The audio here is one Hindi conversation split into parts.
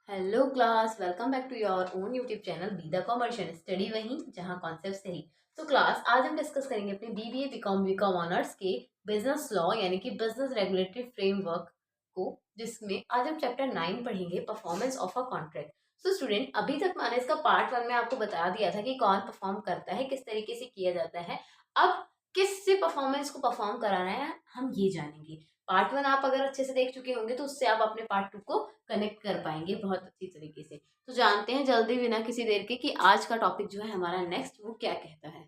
Hello class, welcome back to your own YouTube channel be the commercial study वहीं जहां कॉन्सेप्ट सही। तो क्लास आज हम डिस्कस करेंगे अपने बीबीए बीकॉम ऑनर्स के बिजनेस लॉ यानी कि बिजनेस रेगुलेटरी फ्रेमवर्क को, जिसमें आज हम चैप्टर 9 पढ़ेंगे, performance of a contract. So student, अभी तक मैंने इसका पार्ट 1 में आपको बता दिया था कि कौन परफॉर्म करता है, किस तरीके से किया जाता है। अब किससे परफॉर्मेंस को परफॉर्म कराना है हम ये जानेंगे। पार्ट 1 आप अगर अच्छे से देख चुके होंगे तो उससे आप अपने पार्ट 2 को कनेक्ट कर पाएंगे बहुत अच्छी तरीके से। तो जानते हैं जल्दी बिना किसी देर के कि आज का टॉपिक जो है हमारा नेक्स्ट वो क्या कहता है।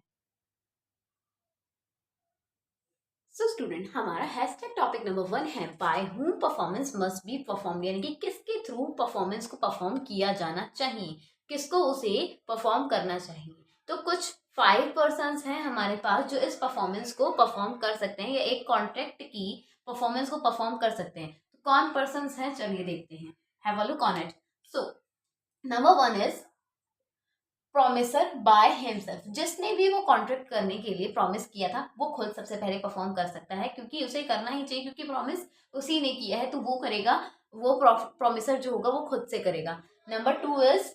सो स्टूडेंट, हमारा हैशटैग टॉपिक नंबर 1 है by whom performance must be perform, यानी कि किसके थ्रू परफॉर्मेंस को परफॉर्म किया जाना चाहिए, किसको उसे परफॉर्म करना चाहिए। तो कुछ 5 पर्सन्स हैं हमारे पास जो इस परफॉर्मेंस को परफॉर्म कर सकते हैं या एक कॉन्ट्रैक्ट की परफॉर्मेंस को परफॉर्म कर सकते हैं। तो कौन पर्सन्स हैं, चलिए देखते हैं। Have a look on it. So number 1 is promisor by himself. जिसने भी वो कॉन्ट्रैक्ट करने के लिए प्रॉमिस किया था वो खुद सबसे पहले परफॉर्म कर सकता है, क्योंकि उसे करना ही चाहिए, क्योंकि प्रॉमिस उसी ने किया है तो वो करेगा। वो प्रोमिसर जो होगा वो खुद से करेगा। Number 2 is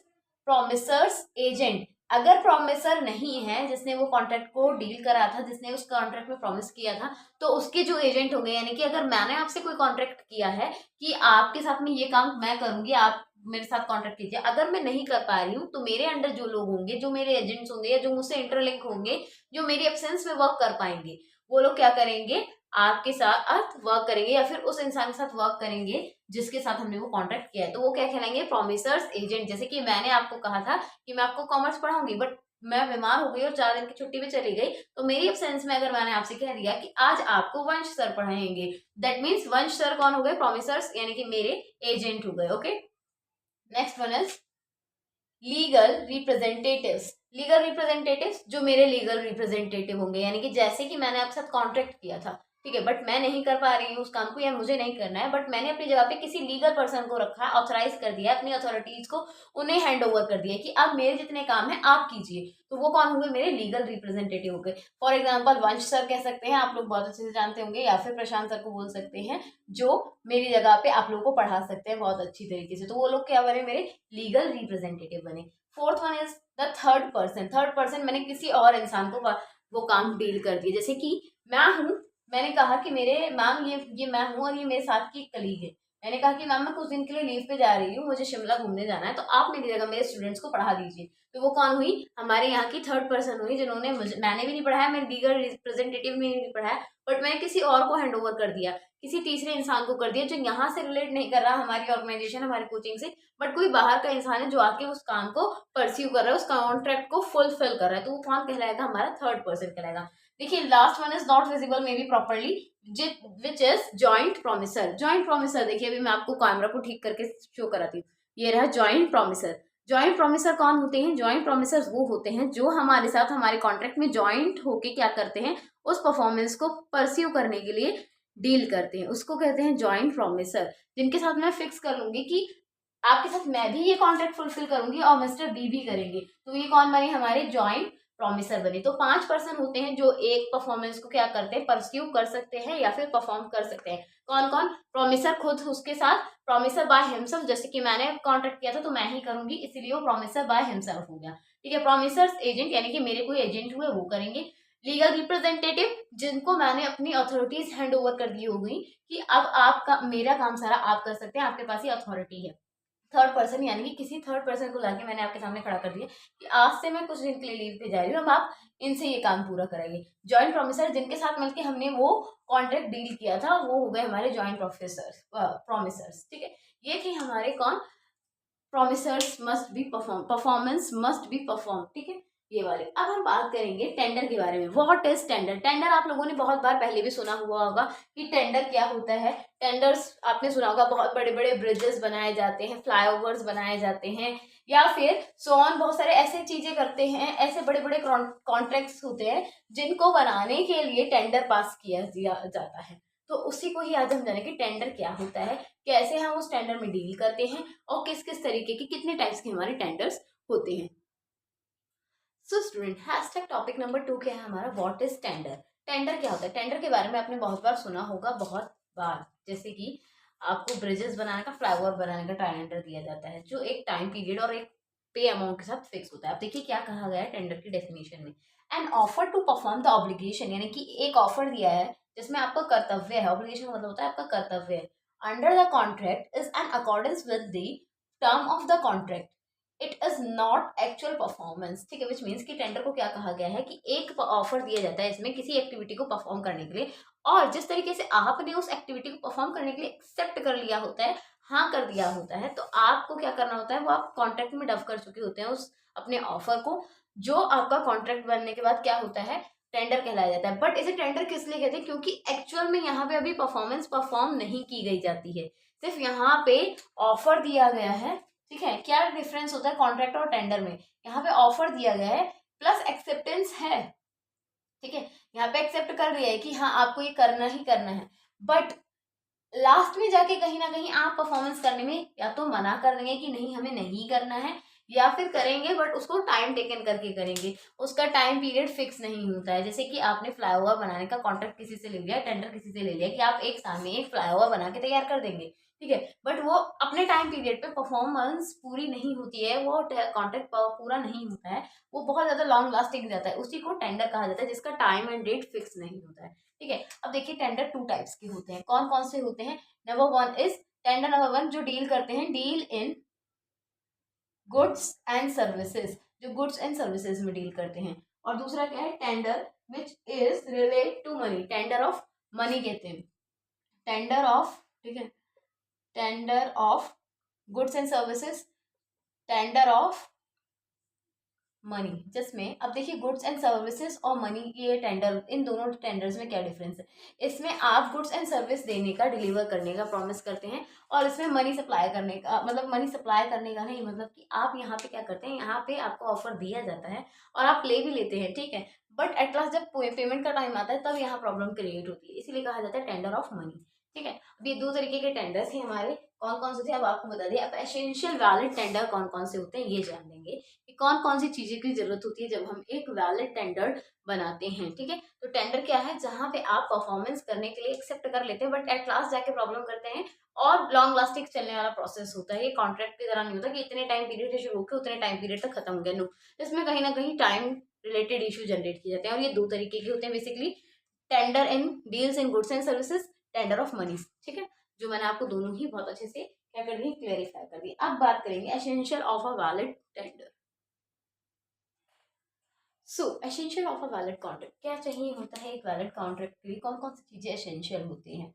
promiser's agent. अगर प्रोमिसर नहीं है जिसने वो कॉन्ट्रैक्ट को डील करा था, जिसने उस कॉन्ट्रैक्ट में प्रॉमिस किया था, तो उसके जो एजेंट होंगे, यानी कि अगर मैंने आपसे कोई कॉन्ट्रैक्ट किया है कि आपके साथ में ये काम मैं करूंगी, आप मेरे साथ कॉन्ट्रैक्ट कीजिए, अगर मैं नहीं कर पा रही हूँ तो मेरे अंडर जो लोग होंगे, जो मेरे एजेंट्स होंगे या जो मुझसे इंटरलिंक होंगे, जो मेरी एब्सेंस में वर्क कर पाएंगे, वो लोग क्या करेंगे, आपके साथ वर्क करेंगे या फिर उस इंसान के साथ वर्क करेंगे जिसके साथ हमने वो कॉन्ट्रैक्ट किया है। तो वो क्या कहलाएंगे, प्रोमिसर्स एजेंट। जैसे कि मैंने आपको कहा था कि मैं आपको कॉमर्स पढ़ाऊंगी, बट मैं बीमार हो गई और 4 दिन की छुट्टी पे चली गई, तो मेरी एब्सेंस में अगर मैंने आपसे कह दिया कि आज आपको वंश सर पढ़ाएंगे, दैट मीन्स वंश सर कौन हो गए, प्रोमिसर्स यानी कि मेरे एजेंट हो गए। Okay, next one is legal representatives. Legal representatives जो मेरे लीगल रिप्रेजेंटेटिव होंगे, यानी कि जैसे कि मैंने आपके साथ कॉन्ट्रैक्ट किया था, ठीक है, बट मैं नहीं कर पा रही हूँ उस काम को या मुझे नहीं करना है, बट मैंने अपनी जगह पे किसी लीगल पर्सन को रखा है, ऑथराइज कर दिया है, अपनी अथॉरिटीज को उन्हें हैंड ओवर कर दिया है कि अब मेरे जितने काम है आप कीजिए। तो वो कौन होंगे, मेरे लीगल रिप्रेजेंटेटिव हो गए। फॉर एग्जाम्पल वंश सर कह सकते हैं, आप लोग बहुत अच्छे से जानते होंगे, या फिर प्रशांत सर को बोल सकते हैं, जो मेरी जगह पे आप लोगों को पढ़ा सकते हैं बहुत अच्छी तरीके से। तो वो लोग क्या बने, मेरे लीगल रिप्रेजेंटेटिव बने। Fourth one is the third person. Third person मैंने किसी और इंसान को वो काम डील कर दिया। जैसे कि मैं हूँ, मैंने कहा कि मेरे मैम ये मैं हूँ और ये मेरे साथ की कलीग है। मैंने कहा कि मैम मैं कुछ दिन के लिए लीव पे जा रही हूँ, मुझे शिमला घूमने जाना है, तो आप मेरी जगह मेरे स्टूडेंट्स को पढ़ा दीजिए। तो वो कौन हुई, हमारे यहाँ की थर्ड पर्सन हुई, जिन्होंने मुझे, मैंने भी नहीं पढ़ाया, मेरे लीगल रिप्रेजेंटेटिव ने नहीं पढ़ाया, बट मैंने किसी और को हैंड ओवर कर दिया, किसी तीसरे इंसान को कर दिया जो यहाँ से रिलेट नहीं कर रहा हमारी ऑर्गेनाइजेशन हमारी कोचिंग से, बट कोई बाहर का इंसान है जो आके उस काम को परस्यू कर रहा है, उस कॉन्ट्रैक्ट को फुलफिल कर रहा है। तो वो कौन कहलाएगा, हमारा थर्ड पर्सन कहलाएगा। देखिए last one is not visible may be properly, which is joint promisor. Joint promisor देखिए, अभी मैं आपको कैमरा को ठीक करके शो कराती हूँ, ये रहा जॉइंट प्रोमिसर। जॉइंट प्रोमिसर कौन होते हैं, जॉइंट प्रोमिसर वो होते हैं जो हमारे साथ हमारे कॉन्ट्रैक्ट में जॉइंट होके क्या करते हैं, उस परफॉर्मेंस को परस्यू करने के लिए डील करते हैं, उसको कहते हैं जॉइंट प्रोमिसर। जिनके साथ मैं फिक्स कर लूंगी कि आपके साथ मैं भी ये कॉन्ट्रैक्ट फुलफिल करूंगी और मिस्टर बी भी करेंगे, तो ये कौन बने, हमारे जॉइंट प्रोमिसर बने। तो 5 पर्सन होते हैं जो एक परफॉर्मेंस को क्या करते हैं, परस्यू कर सकते हैं या फिर परफॉर्म कर सकते हैं। कौन कौन, प्रोमिसर खुद उसके साथ, प्रोमिसर बाय हिमसेल्फ, जैसे कि मैंने कॉन्ट्रैक्ट किया था तो मैं ही करूंगी, इसीलिए वो प्रोमिसर बाय हिमसेल्फ हो गया। ठीक है, प्रोमिसर्स एजेंट यानी कि मेरे कोई एजेंट हुए वो करेंगे। लीगल रिप्रेजेंटेटिव जिनको मैंने अपनी अथॉरिटीज हैंड ओवर कर दी हो गई कि अब आपका मेरा काम सारा आप कर सकते हैं, आपके पास ही अथॉरिटी है। थर्ड पर्सन यानी कि किसी थर्ड पर्सन को लाके मैंने आपके सामने खड़ा कर दिया कि आज से मैं कुछ दिन के लिए लीव पे जा रही हूँ, अब आप इनसे ये काम पूरा कराइए। जॉइंट प्रोमिसर जिनके साथ मिलकर हमने वो कॉन्ट्रैक्ट डील किया था, वो हो गए हमारे जॉइंट प्रोफेसर प्रोमिसर्स। ठीक है, ये थे हमारे कौन, promisers must be perform, performance must be perform. ठीक है, ये वाले। अब हम बात करेंगे टेंडर के बारे में। What is tender. टेंडर आप लोगों ने बहुत बार पहले भी सुना हुआ होगा कि टेंडर क्या होता है। टेंडर्स आपने सुना होगा, बहुत बड़े बड़े ब्रिजेस बनाए जाते हैं, फ्लाईओवर्स बनाए जाते हैं, या फिर सोन बहुत सारे ऐसे चीजें करते हैं, ऐसे बड़े बड़े कॉन्ट्रैक्ट्स होते हैं जिनको बनाने के लिए टेंडर पास किया जाता है। तो उसी को ही आज हम जानेंगे कि टेंडर क्या होता है, कैसे हम उस टेंडर में डील करते हैं और किस किस तरीके के कितने टाइप्स के हमारे टेंडर्स होते हैं। So student, hashtag topic number 2 क्या है हमारा, व्हाट इज टेंडर। टेंडर क्या होता है, टेंडर के बारे में आपने बहुत बार सुना होगा, बहुत बार। जैसे कि आपको ब्रिजेस बनाने का, फ्लाईओवर बनाने का टेंडर दिया जाता है, जो एक टाइम पीरियड और एक पे अमाउंट के साथ फिक्स होता है। अब देखिए क्या कहा गया है टेंडर की डेफिनेशन में, an offer to perform the obligation, यानी कि एक ऑफर दिया है जिसमें आपका कर्तव्य है, ऑब्लिगेशन का मतलब होता है आपका कर्तव्य है, under the contract is an accordance with the term of the contract, it is not actual performance. ठीक है, विच मीन्स कि टेंडर को क्या कहा गया है कि एक ऑफर दिया जाता है इसमें किसी एक्टिविटी को परफॉर्म करने के लिए, और जिस तरीके से आपने उस एक्टिविटी को परफॉर्म करने के लिए एक्सेप्ट कर लिया होता है, हाँ कर दिया होता है, तो आपको क्या करना होता है, वो आप कॉन्ट्रैक्ट में डब कर चुके होते हैं उस अपने ऑफर को, जो आपका कॉन्ट्रैक्ट बनने के बाद क्या होता है, टेंडर कहलाया जाता है। बट इसे टेंडर किस लिए कहते हैं, क्योंकि एक्चुअल में यहाँ पे अभी परफॉर्मेंस परफॉर्म नहीं की गई जाती है, सिर्फ यहाँ पे ऑफर दिया गया है। ठीक है, क्या डिफरेंस होता है कॉन्ट्रैक्ट और टेंडर में, यहाँ पे ऑफर दिया गया है प्लस एक्सेप्टेंस है। ठीक है, यहाँ पे एक्सेप्ट कर दिया है कि हाँ आपको ये करना ही करना है, बट लास्ट में जाके कहीं ना कहीं आप परफॉर्मेंस करने में या तो मना कर देंगे कि नहीं हमें नहीं करना है, या फिर करेंगे बट उसको टाइम टेकन करके करेंगे, उसका टाइम पीरियड फिक्स नहीं होता है। जैसे कि आपने फ्लाईओवर बनाने का कॉन्ट्रैक्ट किसी से ले लिया, टेंडर किसी से ले लिया कि आप एक साल में एक फ्लाईओवर बना के तैयार कर देंगे, ठीक है, बट वो अपने टाइम पीरियड पे परफॉर्मेंस पूरी नहीं होती है, वो कॉन्ट्रैक्ट पूरा नहीं होता है, वो बहुत ज्यादा लॉन्ग लास्टिंग जाता है, उसी को टेंडर कहा जाता है जिसका टाइम एंड डेट फिक्स नहीं होता है। ठीक है, अब देखिए टेंडर टू टाइप्स के होते हैं, कौन कौन से होते हैं। Number one is tender number one जो डील करते हैं, deal in goods and services, जो गुड्स एंड सर्विसेज में डील करते हैं। और दूसरा क्या है, tender which is relate to money, tender of money कहते हैं, टेंडर ऑफ, ठीक है, tender of goods and services, tender of money, जिसमें अब देखिए गुड्स एंड सर्विसेज और मनी की ये टेंडर, इन दोनों टेंडर्स में क्या डिफरेंस है, इसमें आप गुड्स एंड सर्विस देने का, डिलीवर करने का प्रॉमिस करते हैं, और इसमें मनी सप्लाई करने का, मतलब मनी सप्लाई करने का नहीं, मतलब कि आप यहाँ पे क्या करते हैं, यहाँ पे आपको ऑफर दिया जाता है और आप ले भी लेते हैं, ठीक है, बट एट लास्ट जब पेमेंट का टाइम आता है तब यहाँ प्रॉब्लम क्रिएट होती है, इसीलिए कहा जाता है टेंडर ऑफ मनी। ठीक है, अब ये दो तरीके के टेंडर्स हैं हमारे, कौन कौन से थे अब आपको बता दिया। अब एसेंशियल वैलिड टेंडर कौन कौन से होते हैं ये जान लेंगे कि कौन कौन सी चीजें की जरूरत होती है जब हम एक वैलिड टेंडर बनाते हैं। ठीक है, तो टेंडर क्या है, जहां पे आप परफॉर्मेंस करने के लिए एक्सेप्ट कर लेते हैं बट एट लास्ट जाके प्रॉब्लम करते हैं, और लॉन्ग लास्टिंग चलने वाला प्रोसेस होता है, ये कॉन्ट्रैक्ट की तरह नहीं होता कि इतने टाइम पीरियड से शुरू होकर उतने टाइम पीरियड तक खत्म हो गया, नो, इसमें कहीं ना कहीं टाइम रिलेटेड इशू जनरेट किए जाते हैं, और ये दो तरीके के होते हैं basically, tender in deals in goods and services, tender of money. ठीक है, जो मैंने आपको दोनों ही बहुत अच्छे से क्या कर दी, क्लेरिफाई कर दी। अब बात करेंगे essential of a valid tender. So essential of a valid contract, क्या चाहिए होता है एक वैलिड कॉन्ट्रैक्ट के लिए, कौन कौन सी चीजें एसेंशियल होती हैं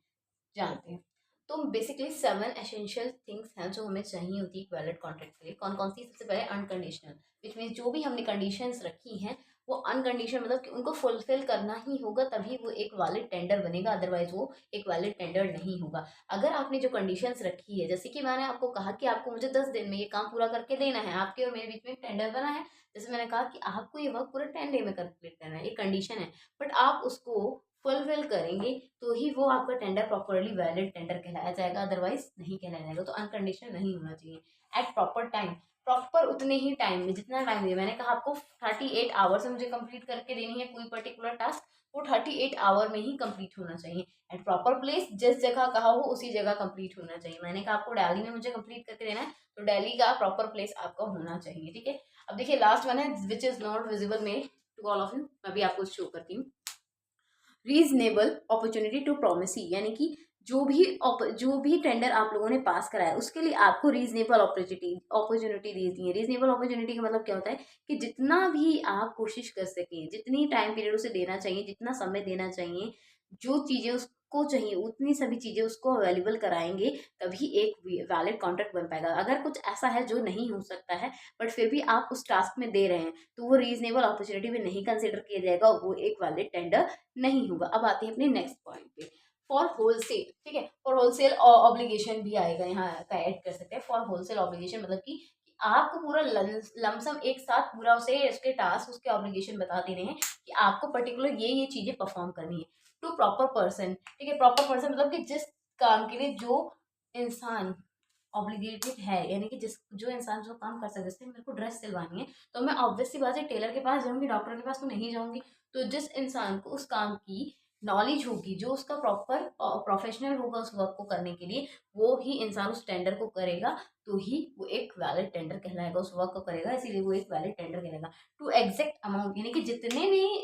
जानते हैं। तो बेसिकली 7 एसेंशियल थिंग्स हैं जो हमें चाहिए होती है एक वैलिड कॉन्ट्रैक्ट के लिए। कौन कौन सी, सबसे पहले अनकंडीशनल, विच मीन जो भी हमने कंडीशंस रखी हैं वो अनकंडीशनल, मतलब कि उनको फुलफिल करना ही होगा तभी वो एक वैलिड टेंडर बनेगा, अदरवाइज वो एक वैलिड टेंडर नहीं होगा। अगर आपने जो कंडीशंस रखी है, जैसे कि मैंने आपको कहा कि आपको मुझे 10 दिन में ये काम पूरा करके देना है, आपके और मेरे बीच में एक टेंडर बना है, जैसे मैंने कहा कि आपको ये वर्क पूरा 10 डे में कंप्लीट करना है, ये कंडीशन है, बट आप उसको फुलफिल करेंगे तो ही वो आपका टेंडर प्रॉपरली वैलिड टेंडर कहलाया जाएगा, अदरवाइज नहीं कहलाया जाएगा। तो अनकंडीशनल नहीं होना चाहिए, एट प्रॉपर टाइम, प्रॉपर उतने ही टाइम में, जितना टाइम दिया मैंने कहा आपको 38 आवर्स में मुझे कंप्लीट करके देनी है कोई पर्टिकुलर टास्क, वो 38 आवर में ही कंप्लीट होना चाहिए, एट प्रॉपर प्लेस, जिस जगह कहा हो उसी जगह कंप्लीट होना चाहिए। मैंने कहा आपको दिल्ली में मुझे कंप्लीट करके देना है, तो दिल्ली का प्रॉपर प्लेस आपका होना चाहिए। ठीक है, अब देखिए लास्ट वन है which is not visible made to all of you, मैं भी आपको शो करती हूँ। रीजनेबल अपॉर्चुनिटी टू प्रोमिसी, यानी कि जो भी टेंडर आप लोगों ने पास कराया उसके लिए आपको रीजनेबल अपॉर्चुनिटी दी है। रीजनेबल अपॉर्चुनिटी का मतलब क्या होता है कि जितना भी आप कोशिश कर सकें, जितनी टाइम पीरियड उसे देना चाहिए, जितना समय देना चाहिए, जो चीज़ें उसको चाहिए उतनी सभी चीज़ें उसको अवेलेबल कराएंगे, तभी एक वैलिड कॉन्ट्रैक्ट बन पाएगा। अगर कुछ ऐसा है जो नहीं हो सकता है बट फिर भी आप उस टास्क में दे रहे हैं, तो वो रीजनेबल अपॉर्चुनिटी में नहीं कंसिडर किया जाएगा, वो एक वैलिड टेंडर नहीं होगा। अब आते हैं अपने नेक्स्ट पॉइंट पे, फॉर होलसेल। ठीक है, फॉर होलसेल ऑब्लिगेशन भी आएगा यहाँ का, ऐड कर सकते हैं। फॉर होलसेल ऑब्लिगेशन मतलब कि आपको पूरा लमसम एक साथ पूरा उसे उसके टास्क, उसके ऑब्लिगेशन बता दे रहे हैं कि आपको पर्टिकुलर ये चीजें परफॉर्म करनी है टू प्रॉपर पर्सन। ठीक है, प्रॉपर पर्सन मतलब कि जिस काम के लिए जो इंसान ऑब्लिगेटेड है, यानी कि जिस जो इंसान जो काम कर सकते, जैसे मेरे को ड्रेस सिलवानी है तो मैं ऑब्वियस सी बात है टेलर के पास जाऊंगी, डॉक्टर के पास तो नहीं जाऊंगी। तो जिस इंसान को उस काम की नॉलेज होगी, जो उसका प्रॉपर प्रोफेशनल होगा उस वर्क को करने के लिए, वो ही इंसान उस टेंडर को करेगा, तो ही वो एक वैलिड टेंडर कहलाएगा, उस वर्क को करेगा, इसीलिए वो एक वैलिड टेंडर कहलाएगा। टू एग्जैक्ट अमाउंट, यानी कि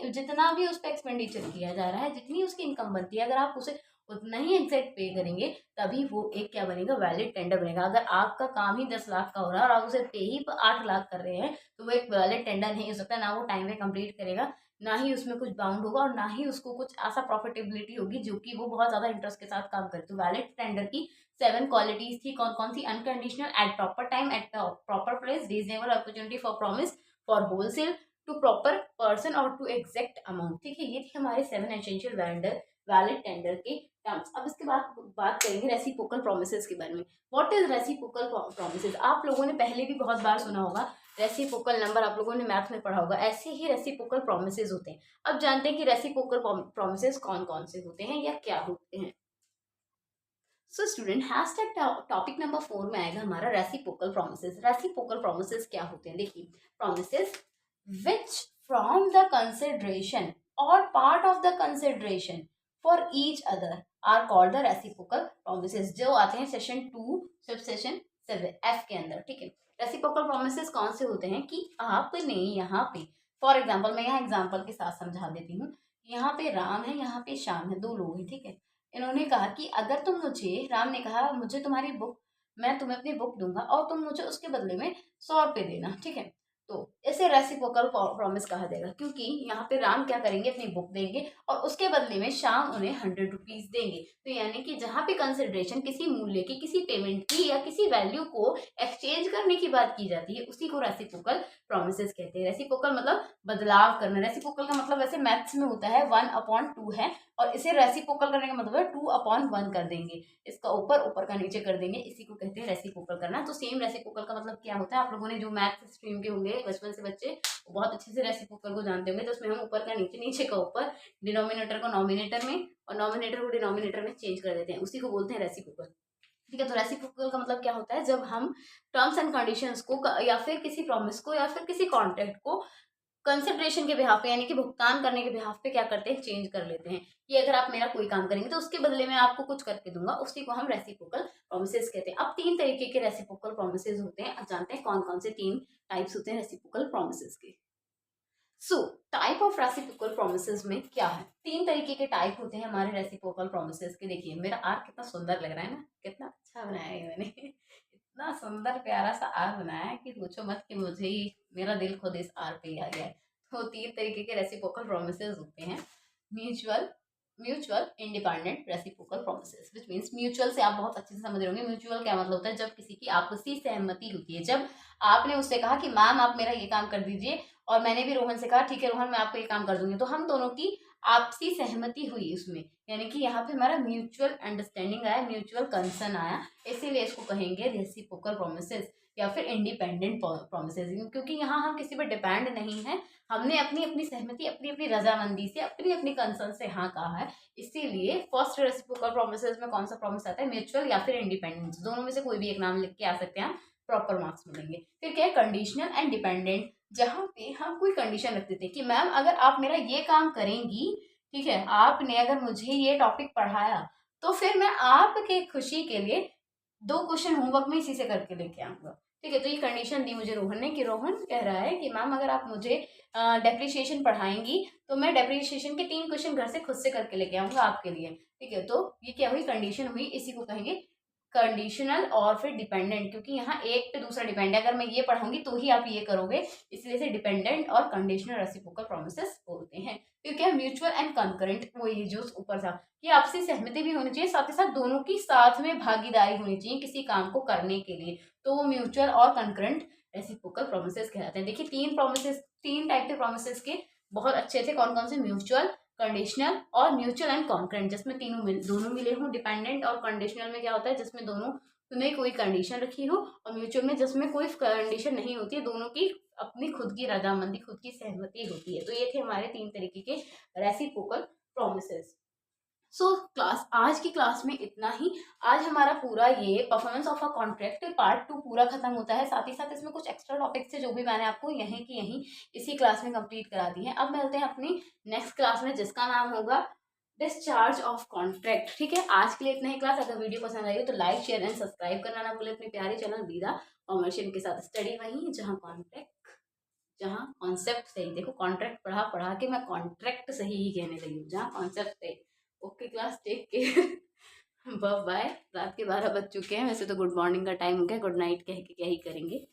जितना भी उस पर एक्सपेंडिचर किया जा रहा है, जितनी उसकी इनकम बनती है, अगर आप उसे उतना ही एग्जैक्ट पे करेंगे, तभी वो एक क्या बनेगा, वैलिड टेंडर बनेगा। अगर आपका काम ही 10 लाख का हो रहा है और आप उसे पे ही 8 लाख कर रहे हैं, तो वो एक वैलिड टेंडर नहीं हो सकता, ना वो टाइम में कंप्लीट करेगा, ना ही उसमें कुछ बाउंड होगा, और ना ही उसको कुछ ऐसा प्रॉफिटेबिलिटी होगी जो कि वो बहुत ज्यादा इंटरेस्ट के साथ काम करे। तो वैलिड टेंडर की 7 क्वालिटीज थी, कौन कौन सी? Unconditional, at proper time, at proper place, reasonable opportunity for promise, for wholesale, to proper person और टू एग्जैक्ट अमाउंट। ठीक है, ये थी हमारे 7 एसेंशियल वैलिड टेंडर के टर्म्स। अब इसके बाद बात करेंगे रेसिप्रोकल प्रोमिसेस के बारे में। What is reciprocal promises? आप लोगों ने पहले भी बहुत बार सुना होगा, रेसिप्रोकल नंबर आप लोगों ने मैथ में पढ़ा होगा, ऐसे ही रेसिप्रोकल प्रोमिसेस होते हैं। अब जानते हैं कि रेसिप्रोकल प्रोमिसेस कौन कौन से होते हैं या क्या होते हैं। So student, hashtag topic number 4 में आएगा हमारा रेसिप्रोकल प्रोमिसेस। रेसिप्रोकल प्रोमिसेस क्या होते हैं? देखिए, promises which from the consideration or part of the consideration for each other are called the reciprocal promises, जो आते हैं सेशन 2 सब सेशन 7 F के अंदर। ठीक है, रेसिप्रोकल प्रोमिसेस कौन से होते हैं कि आपने यहाँ पे, फॉर एग्जाम्पल मैं यहाँ एग्जाम्पल के साथ समझा देती हूँ। यहाँ पे राम है, यहाँ पे श्याम है, 2 लोग हैं। ठीक है, इन्होंने कहा कि अगर तुम मुझे, राम ने कहा मुझे तुम्हारी बुक, मैं तुम्हें अपनी बुक दूंगा और तुम मुझे उसके बदले में 100 रुपये देना। ठीक है, तो इसे रेसिप्रोकल प्रॉमिस कहा जाएगा, क्योंकि यहाँ पे राम क्या करेंगे, अपनी बुक देंगे और उसके बदले में श्याम उन्हें 100 रुपीज देंगे। तो यानी कि जहाँ पे कंसिडरेशन किसी मूल्य की, किसी पेमेंट की या किसी वैल्यू को एक्सचेंज करने की बात की जाती है, उसी को रेसिप्रोकल प्रोमिसेस कहते हैं। रेसिप्रोकल मतलब बदलाव करना। रेसिप्रोकल का मतलब वैसे मैथ्स में होता है 1/2 है, और इसे रेसिप्रोकल करने का मतलब है 2/1 कर देंगे, इसका ऊपर ऊपर का नीचे कर देंगे, इसी को कहते हैं रेसिप्रोकल करना। तो सेम रेसिप्रोकल का मतलब क्या होता है, आप लोगों ने जो मैथ स्ट्रीम के होंगे बचपन से बच्चे, वो बहुत अच्छे से रेसिप्रोकल को जानते होंगे। तो उसमें हम ऊपर का नीचे, नीचे का ऊपर, डिनोमिनेटर को नॉमिनेटर में और नॉमिनेटर को डिनोमिनेटर में चेंज कर देते हैं, उसी को बोलते हैं रेसिप्रोकल। ठीक है, तो रेसिप्रोकल का मतलब क्या होता है, जब हम टर्म्स एंड कंडीशंस को या फिर किसी प्रॉमिस को या फिर किसी कॉन्ट्रैक्ट को कंसिडरेशन के बिहाफ पे, यानी कि भुगतान करने के बिहाफ पे क्या करते हैं, चेंज कर लेते हैं। कि अगर आप मेरा कोई काम करेंगे तो उसके बदले में आपको कुछ करके दूंगा, उसी को हम रेसिप्रोकल प्रोमिसेस कहते हैं। अब 3 तरीके के रेसिप्रोकल प्रोमिसेस होते हैं। अब जानते हैं कौन कौन से 3 टाइप्स होते हैं रेसिप्रोकल प्रोमिसेस के। So type of reciprocal promises में क्या है, 3 तरीके के टाइप होते हैं हमारे रेसिप्रोकल प्रोमिसेस के। देखिए, मेरा आर्क कितना सुंदर लग रहा है ना, कितना अच्छा बनाया है मैंने इतना सुंदर प्यारा सा आर्क बनाया है कि पूछो मत, कि मुझे ही मेरा दिल खुद इस आर्क पे ही आ गया है। तो 3 तरीके के रेसिप्रोकल प्रोमिसेस होते हैं। Mutual, mutual independent reciprocal promises, which means, mutual से आप बहुत अच्छे से समझ रहे होंगे। म्यूचुअल क्या मतलब होता है, जब किसी की आपसी सहमति होती है। जब आपने उससे कहा कि मैम आप मेरा ये काम कर दीजिए, और मैंने भी रोहन से कहा ठीक है रोहन मैं आपको ये काम कर दूंगी, तो हम दोनों की आपसी सहमति हुई उसमें, यानी कि यहाँ पे हमारा म्यूचुअल अंडरस्टैंडिंग आया, म्यूचुअल कंसर्न आया, इसीलिए इसको कहेंगे रेसिप्रोकल प्रोमिसेस या फिर इंडिपेंडेंट प्रोमिसेस। क्योंकि यहाँ हम किसी पर डिपेंड नहीं है, हमने अपनी अपनी सहमति, अपनी अपनी रजामंदी से, अपनी अपनी कंसर्न से हाँ कहा है, इसीलिए फर्स्ट रेसिप्रोकल प्रोमिसेस में कौन सा प्रोमिस आता है, म्यूचुअल या फिर इंडिपेंडेंस, दोनों में से कोई भी एक नाम लिख के आ सकते हैं, हम प्रॉपर मार्क्स मिलेंगे। फिर क्या है, कंडीशनल एंड डिपेंडेंट, जहाँ पे हम कोई कंडीशन रखते थे कि मैम अगर आप मेरा ये काम करेंगी, ठीक है, आपने अगर मुझे ये टॉपिक पढ़ाया, तो फिर मैं आपके खुशी के लिए 2 क्वेश्चन होमवर्क में इसी से करके लेके आऊंगा। ठीक है, तो ये कंडीशन दी मुझे रोहन ने, कि रोहन कह रहा है कि मैम अगर आप मुझे डेप्रिसिएशन पढ़ाएंगी, तो मैं डेप्रिसिएशन के 3 क्वेश्चन घर से खुद से करके लेके आऊंगा आपके लिए। ठीक है, तो ये क्या हुई, कंडीशन हुई, इसी को कहेंगे कंडीशनल और फिर डिपेंडेंट, क्योंकि यहाँ एक पे दूसरा डिपेंड है, अगर मैं ये पढ़ाऊंगी तो ही आप ये करोगे, इसलिए से डिपेंडेंट और कंडीशनल रेसिप्रोकल प्रोमिसेस बोलते हैं। फिर क्या है, म्यूचुअल एंड कंकरेंट, वो ये जो ऊपर था, कि आपसी सहमति भी होनी चाहिए, साथ ही साथ दोनों की साथ में भागीदारी होनी चाहिए किसी काम को करने के लिए, तो वो म्यूचुअल और कंकरेंट रेसिप्रोकल प्रोमिसेस कहलाते हैं। देखिए, 3 प्रोमिसेस, 3 टाइप के प्रोमिसेस के बहुत अच्छे थे, कौन कौन से, म्यूचुअल, कंडीशनल और म्यूचुअल एंड कॉन्करेंट, जिसमें दोनों मिले हों। डिपेंडेंट और कंडीशनल में क्या होता है, जिसमें दोनों में कोई कंडीशन रखी हो, और म्यूचुअल में जिसमें कोई कंडीशन नहीं होती है, दोनों की अपनी खुद की रजामंदी, खुद की सहमति होती है। तो ये थे हमारे 3 तरीके के रेसिप्रोकल प्रोमिसेस। सो क्लास, आज की क्लास में इतना ही। आज हमारा पूरा ये performance of a contract part 2 पूरा खत्म होता है। साथ ही साथ इसमें कुछ एक्स्ट्रा टॉपिक्स थे जो भी मैंने आपको यहीं की यहीं इसी क्लास में कंप्लीट करा दी है। अब मिलते हैं अपनी नेक्स्ट क्लास में, जिसका नाम होगा डिस्चार्ज ऑफ कॉन्ट्रैक्ट। ठीक है, आज के लिए इतना ही क्लास। अगर वीडियो पसंद आई हो तो लाइक शेयर एंड सब्सक्राइब करना ना भूलें अपने प्यारे चैनल विदा कॉमर्शियल के साथ। स्टडी वहीं जहाँ कॉन्ट्रैक्ट, जहाँ कॉन्सेप्ट सही, देखो कॉन्ट्रैक्ट पढ़ा पढ़ा के मैं कॉन्ट्रैक्ट सही ही कहने लगी हूँ, जहाँ कॉन्सेप्ट सही। Okay class, take care, bye bye. रात के 12 बज चुके हैं, वैसे तो गुड मॉर्निंग का टाइम हो गया, गुड नाइट कह के क्या ही करेंगे।